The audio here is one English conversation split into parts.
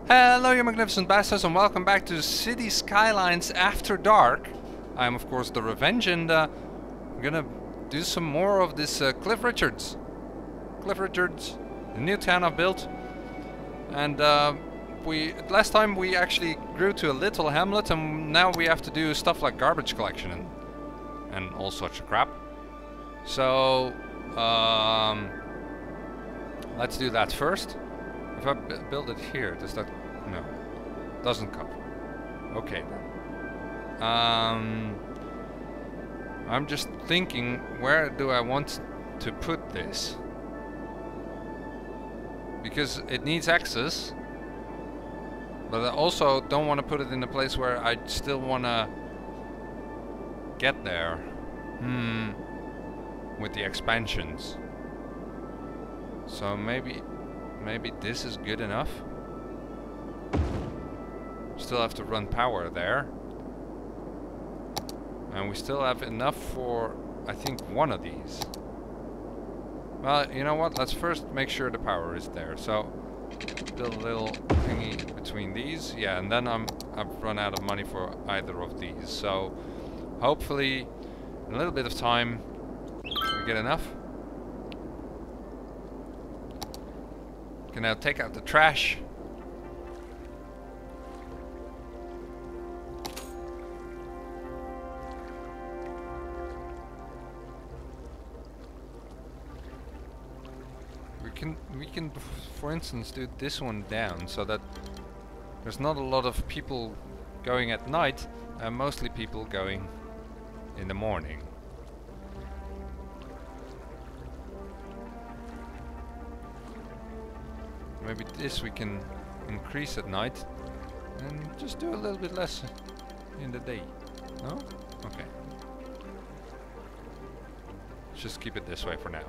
Hello you magnificent bastards and welcome back to City Skylines After Dark. I'm of course the Revenge and I'm gonna do some more of this Cliff Richards. The new town I've built. And last time we actually grew to a little hamlet, and now we have to do stuff like garbage collection and all sorts of crap. So let's do that first. If I build it here, does that... no. Doesn't cover. Okay then. I'm just thinking, where do I want to put this? Because it needs access. But I also don't want to put it in a place where I still want to get there. With the expansions. So maybe this is good enough. Still have to run power there. And we still have enough for, I think, one of these. Well, you know what? Let's first make sure the power is there. So, build a little thingy between these. Yeah, and then I've run out of money for either of these. So, hopefully, in a little bit of time, we get enough. Can now take out the trash. We can for instance do this one down so that there's not a lot of people going at night and mostly people going in the morning. Maybe this we can increase at night and just do a little bit less in the day. No? Okay. Let's just keep it this way for now.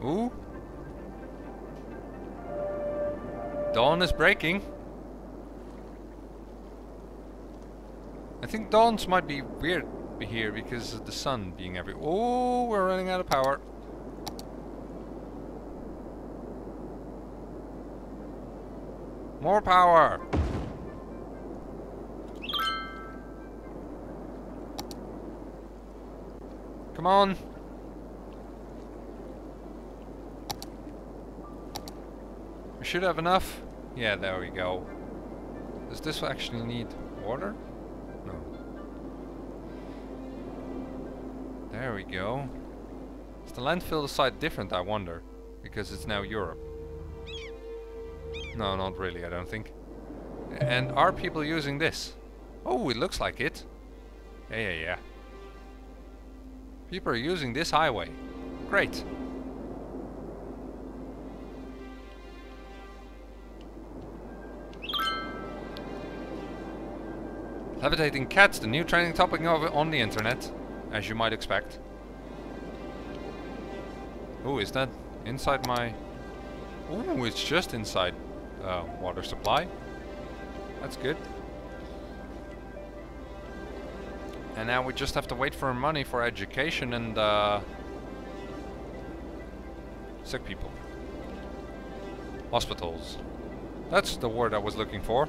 Ooh. Dawn is breaking. I think dawns might be weird here because of the sun being everywhere. Oh, we're running out of power. More power. Come on. We should have enough. Yeah, there we go. Does this actually need water? No. There we go. Is the landfill side different, I wonder? Because it's now Europe. No, not really, I don't think. And are people using this? Oh, it looks like it. Yeah. People are using this highway. Great. Levitating cats, the new trending topic on the internet, as you might expect. Oh, is that inside my... Oh, it's just inside water supply. That's good. And now we just have to wait for money for education and sick people. Hospitals. That's the word I was looking for.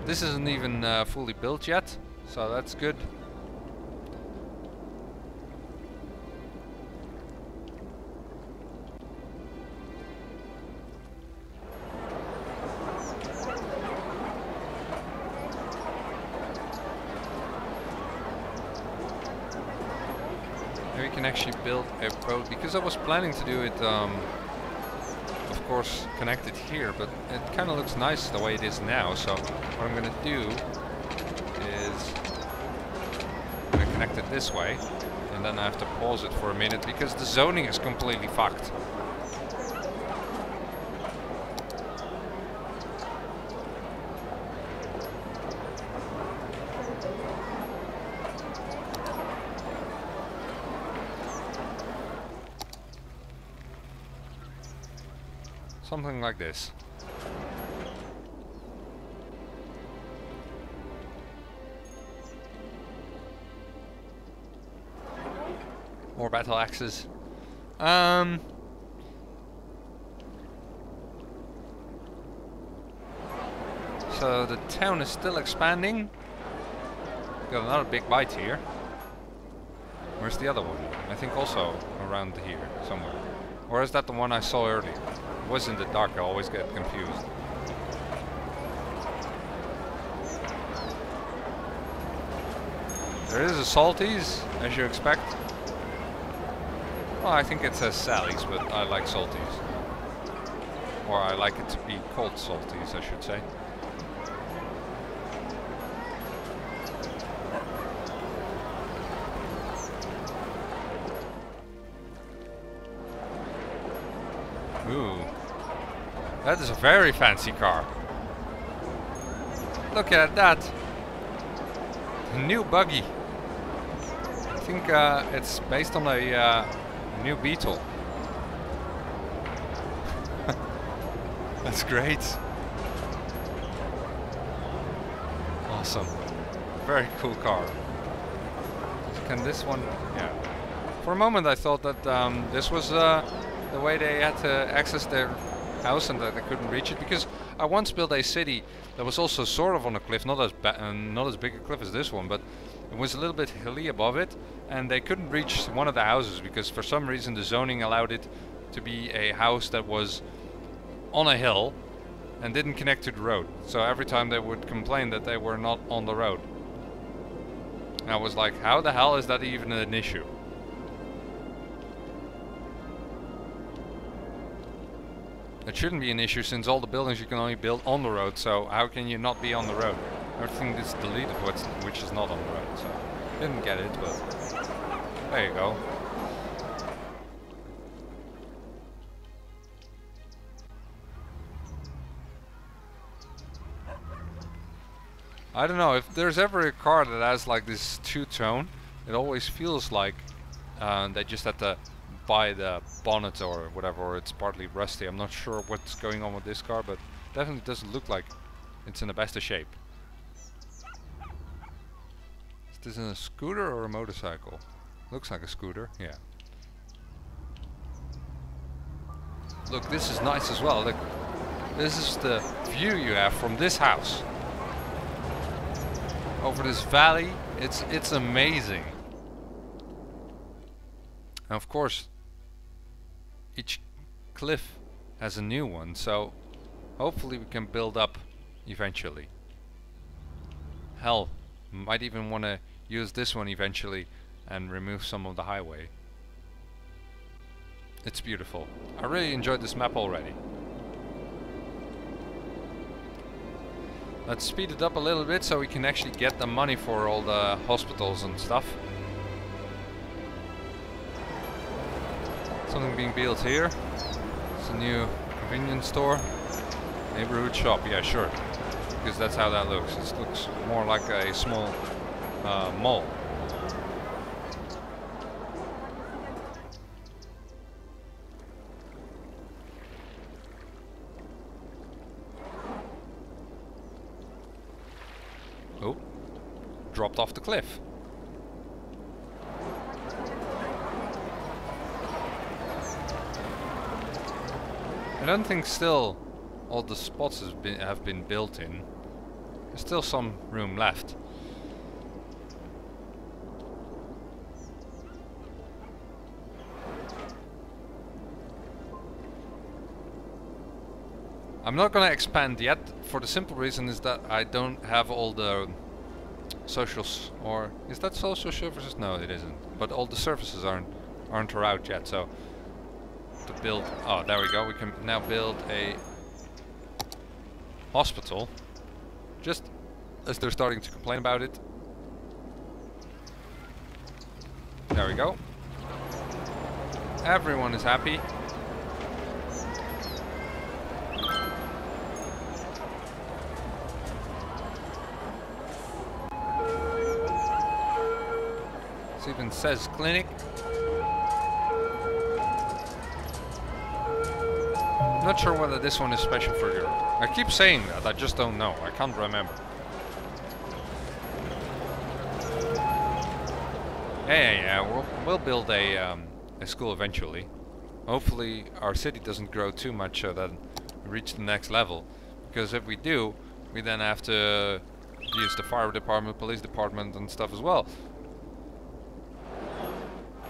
This isn't even fully built yet, so that's good. Now we can actually build a boat, because I was planning to do it of course connected here, but it kind of looks nice the way it is now. So what I'm gonna do is I'm gonna connect it this way, and then I have to pause it for a minute because the zoning is completely fucked. Something like this. More battle axes. So the town is still expanding. Got another big bite here. Where's the other one? I think also around here somewhere. Or is that the one I saw earlier? It was in the dark, I always get confused. There is a Salties, as you expect. Well, I think it says Sally's, but I like Salties. Or I like it to be called Salties, I should say. Ooh, that is a very fancy car. Look at that. A new buggy. I think it's based on a new Beetle. That's great. Awesome. Very cool car. Can this one... Yeah. For a moment I thought that this was the way they had to access their house and that they couldn't reach it, because I once built a city that was also sort of on a cliff, not as big a cliff as this one, but it was a little bit hilly above it, and they couldn't reach one of the houses because for some reason the zoning allowed it to be a house that was on a hill and didn't connect to the road. So every time they would complain that they were not on the road. And I was like, how the hell is that even an issue? It shouldn't be an issue since all the buildings you can only build on the road, so how can you not be on the road? Everything is deleted which is not on the road, so didn't get it, but there you go. I don't know, if there's ever a car that has like this two-tone, it always feels like they just had to buy the bonnet or whatever, or it's partly rusty. I'm not sure what's going on with this car, but definitely doesn't look like it's in the best of shape. Is this a scooter or a motorcycle? Looks like a scooter, yeah. Look, this is nice as well. Look, this is the view you have from this house over this valley. It's amazing. And of course, each cliff has a new one, so hopefully we can build up eventually. Hell, might even want to use this one eventually and remove some of the highway. It's beautiful. I really enjoyed this map already. Let's speed it up a little bit so we can actually get the money for all the hospitals and stuff. Something being built here. It's a new convenience store. Neighborhood shop, yeah, sure. Because that's how that looks. It looks more like a small mall. Oh, dropped off the cliff. I don't think still all the spots have been built in. There's still some room left. I'm not gonna expand yet for the simple reason is that I don't have all the socials, or is that social services? No, it isn't. But all the services aren't out yet, so to build, oh, there we go, we can now build a hospital just as they're starting to complain about it. There we go. Everyone is happy. It even says clinic. Not sure whether this one is special for Europe. I keep saying that, I just don't know. I can't remember. Yeah. We'll build a school eventually. Hopefully our city doesn't grow too much so that we reach the next level. Because if we do, we then have to use the fire department, police department and stuff as well.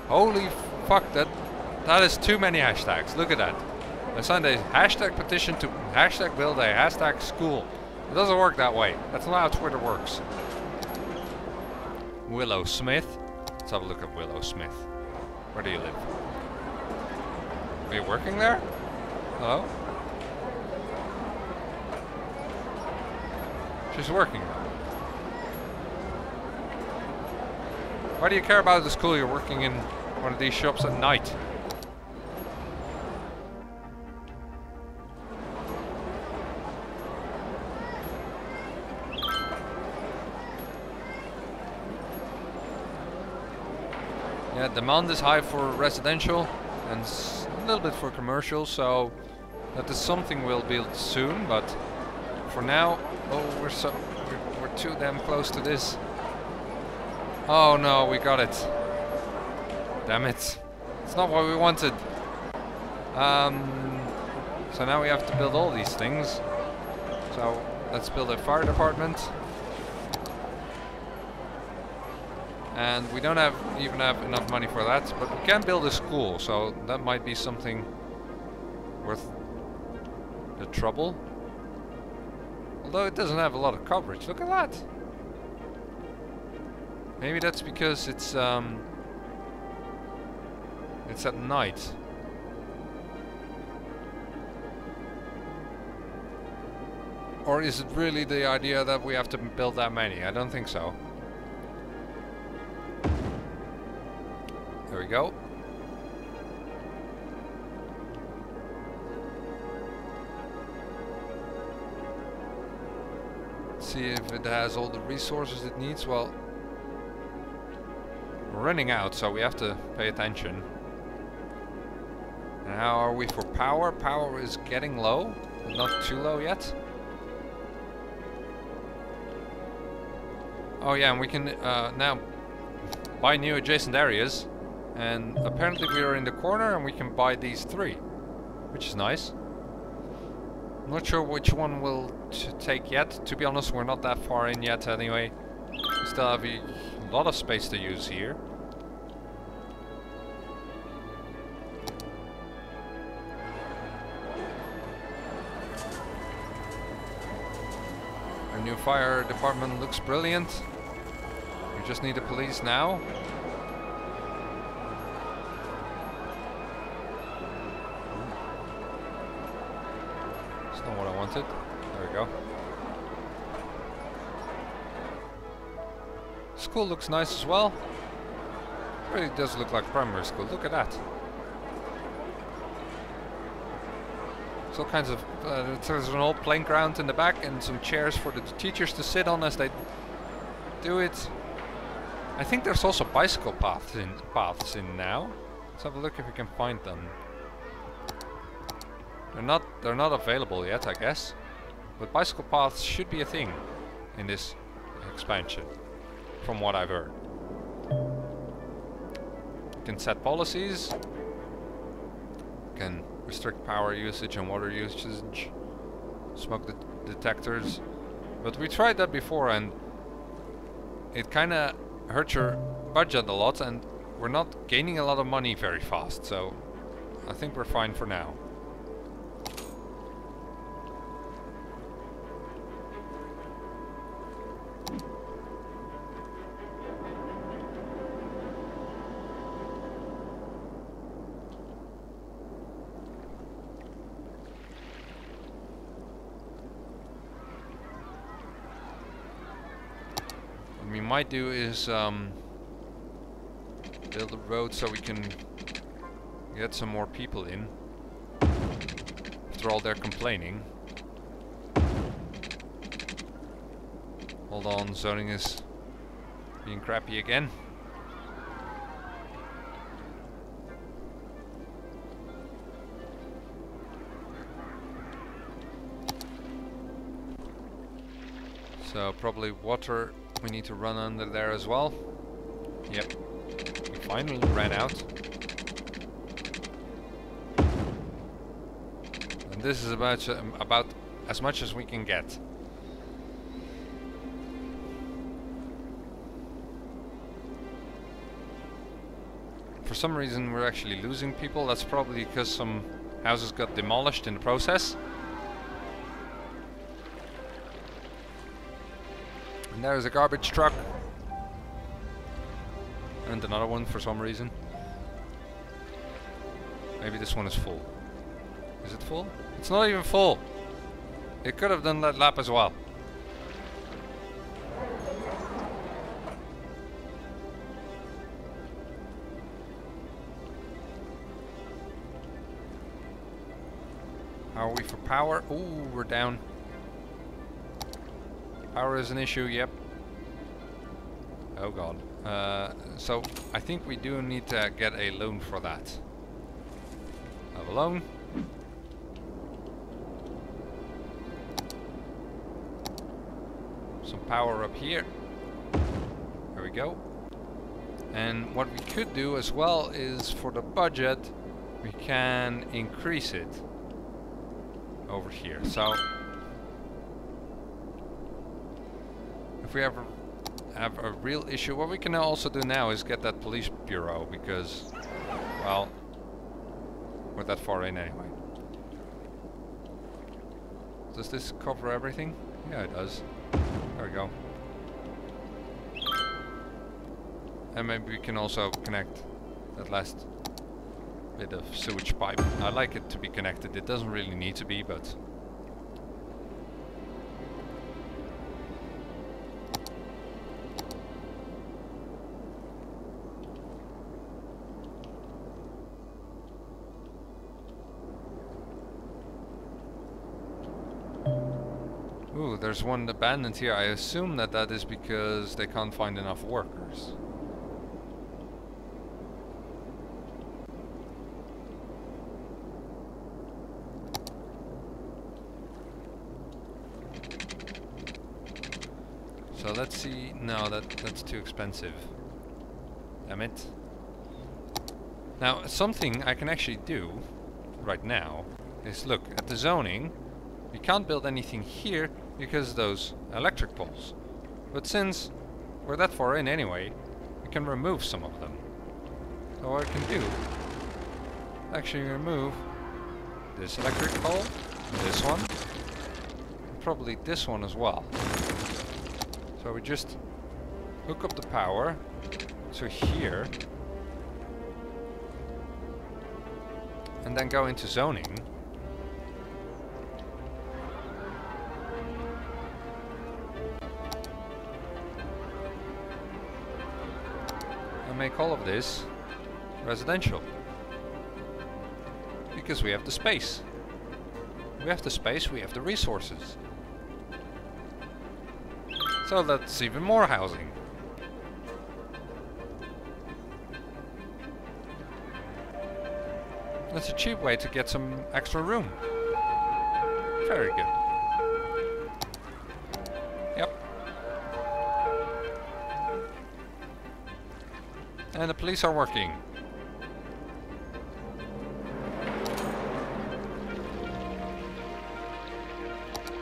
Holy fuck, that is too many hashtags. Look at that. I signed a hashtag petition to hashtag build a hashtag school. It doesn't work that way. That's not how Twitter works. Willow Smith. Let's have a look at Willow Smith. Where do you live? Are you working there? Hello? She's working. Why do you care about the school? You're working in one of these shops at night. Yeah, demand is high for residential and a little bit for commercial, so that is something we'll build soon, but for now, oh, we're too damn close to this. Oh no, we got it. Damn it. It's not what we wanted. So now we have to build all these things. So let's build a fire department. And we don't even have enough money for that, but we can build a school, so that might be something worth the trouble. Although it doesn't have a lot of coverage. Look at that. Maybe that's because it's at night. Or is it really the idea that we have to build that many? I don't think so. There we go. See if it has all the resources it needs. Well, we're running out, so we have to pay attention. And how are we for power? Power is getting low, but not too low yet. Oh yeah, and we can now buy new adjacent areas. And apparently we are in the corner and we can buy these 3, which is nice. I'm not sure which one we'll take yet. To be honest, we're not that far in yet anyway. We still have a lot of space to use here. Our new fire department looks brilliant. We just need the police now. Not what I wanted. There we go. School looks nice as well. Really does look like primary school. Look at that. There's all kinds of. There's an old playing ground in the back and some chairs for the teachers to sit on as they do it. I think there's also bicycle paths in now. Let's have a look if we can find them. They're not available yet, I guess. But bicycle paths should be a thing in this expansion, from what I've heard. You can set policies. You can restrict power usage and water usage. Smoke detectors. But we tried that before and it kinda hurts your budget a lot and we're not gaining a lot of money very fast. So I think we're fine for now. What we might do is build a road so we can get some more people in. After all, they're complaining. Hold on, zoning is being crappy again. So probably water we need to run under there as well. Yep. We finally ran out. And this is about as much as we can get. For some reason we're actually losing people. That's probably because some houses got demolished in the process. And there's a garbage truck. And another one for some reason. Maybe this one is full. Is it full? It's not even full. It could have done that lap as well. How are we for power? Ooh, we're down. Power is an issue, yep. Oh god. So I think we do need to get a loan for that. Have a loan. Some power up here. There we go. And what we could do as well is for the budget, we can increase it over here. So if we ever have a real issue, what we can also do now is get that police bureau, because, well, we're that far in anyway. Does this cover everything? Yeah, it does. There we go. And maybe we can also connect that last bit of sewage pipe. I like it to be connected. It doesn't really need to be, but ooh, there's one abandoned here. I assume that that is because they can't find enough workers. So let's see. No, that's too expensive. Damn it. Now, something I can actually do right now is look at the zoning. We can't build anything here because of those electric poles. But since we're that far in anyway, we can remove some of them. So what I can do, actually remove this electric pole, this one, and probably this one as well. So we just hook up the power to here and then go into zoning. And make all of this residential. Because we have the space. We have the space, we have the resources. So that's even more housing. That's a cheap way to get some extra room. Very good. Yep. And the police are working.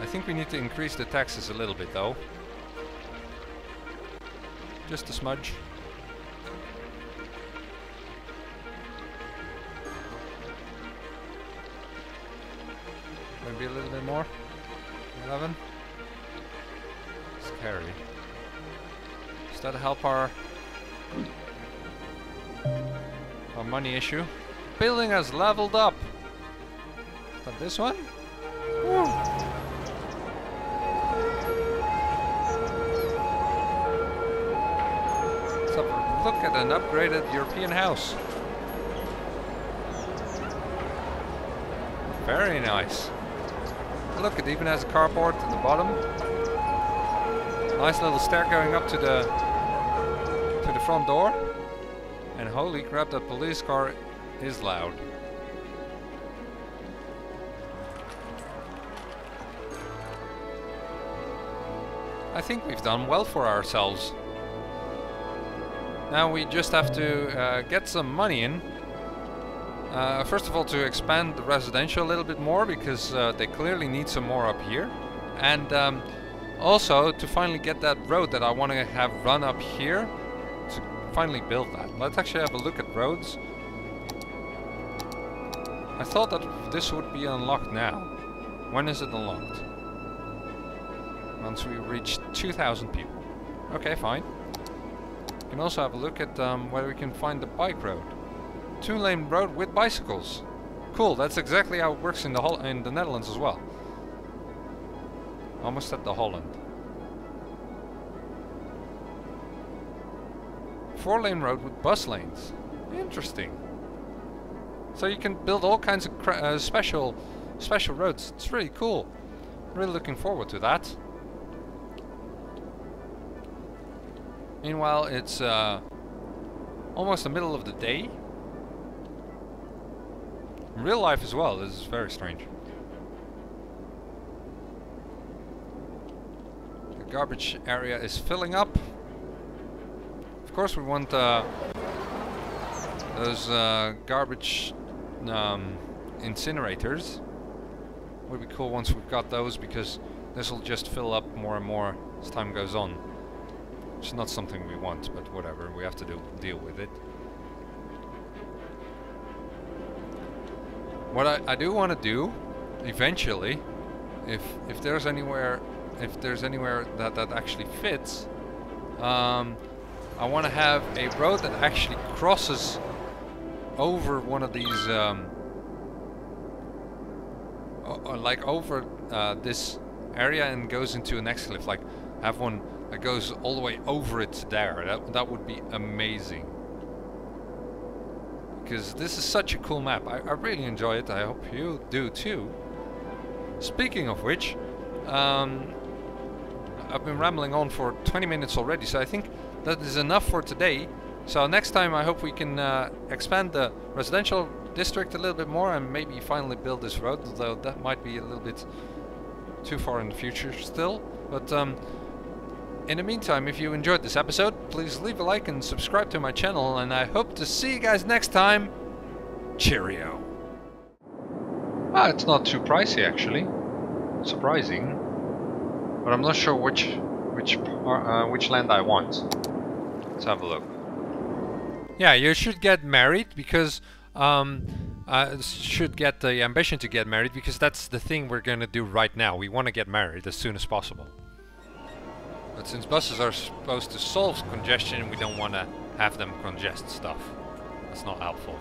I think we need to increase the taxes a little bit though. Just a smudge. Maybe a little bit more. 11. Scary. Does that help our money issue? Building has leveled up. Is that this one? Woo. Look at an upgraded European house. Very nice. Look, it even has a carport at the bottom. Nice little stair going up to the front door. And holy crap, that police car is loud. I think we've done well for ourselves. Now we just have to get some money in. First of all, to expand the residential a little bit more, because they clearly need some more up here. And also to finally get that road that I want to have run up here, to finally build that. Let's actually have a look at roads. I thought that this would be unlocked now. When is it unlocked? Once we reach 2,000 people. Okay, fine. We can also have a look at where we can find the bike road. 2-lane road with bicycles. Cool, that's exactly how it works in the Netherlands as well. Almost at the Holland. 4-lane road with bus lanes. Interesting. So you can build all kinds of special roads. It's really cool. Really looking forward to that. Meanwhile, it's almost the middle of the day. In real life as well. This is very strange. The garbage area is filling up. Of course, we want those garbage incinerators. Would be cool once we've got those, because this will just fill up more and more as time goes on. It's not something we want, but whatever, we have to deal with it. What I do want to do eventually, if there's anywhere that actually fits, I want to have a road that actually crosses over one of these like over this area and goes into a next cliff. Like have one that goes all the way over it there. That would be amazing. Because this is such a cool map. I really enjoy it. I hope you do too. Speaking of which, I've been rambling on for 20 minutes already, so I think that is enough for today. So next time I hope we can expand the residential district a little bit more and maybe finally build this road, although that might be a little bit too far in the future still. But in the meantime, if you enjoyed this episode, please leave a like and subscribe to my channel, and I hope to see you guys next time. Cheerio. Ah, it's not too pricey actually. Surprising. But I'm not sure which land I want. Let's have a look. Yeah, you should get married because should get the ambition to get married, because that's the thing we're gonna do right now. We want to get married as soon as possible. But since buses are supposed to solve congestion, we don't want to have them congest stuff. That's not helpful.